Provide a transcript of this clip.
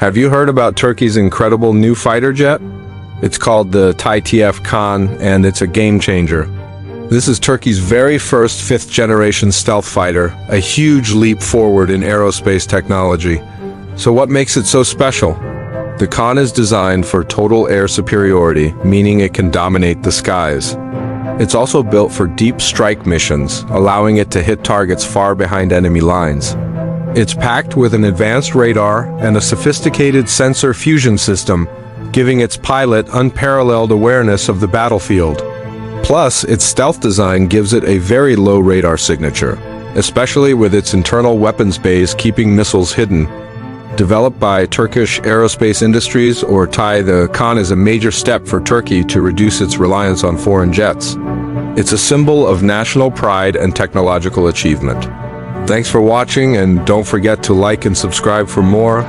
Have you heard about Turkey's incredible new fighter jet? It's called the TAI TF Kaan, and it's a game changer. This is Turkey's very first fifth-generation stealth fighter, a huge leap forward in aerospace technology. So what makes it so special? The Kaan is designed for total air superiority, meaning it can dominate the skies. It's also built for deep strike missions, allowing it to hit targets far behind enemy lines. It's packed with an advanced radar and a sophisticated sensor fusion system, giving its pilot unparalleled awareness of the battlefield. Plus, its stealth design gives it a very low radar signature, especially with its internal weapons bays keeping missiles hidden. Developed by Turkish Aerospace Industries, or TAI, the Kaan is a major step for Turkey to reduce its reliance on foreign jets. It's a symbol of national pride and technological achievement. Thanks for watching, and don't forget to like and subscribe for more.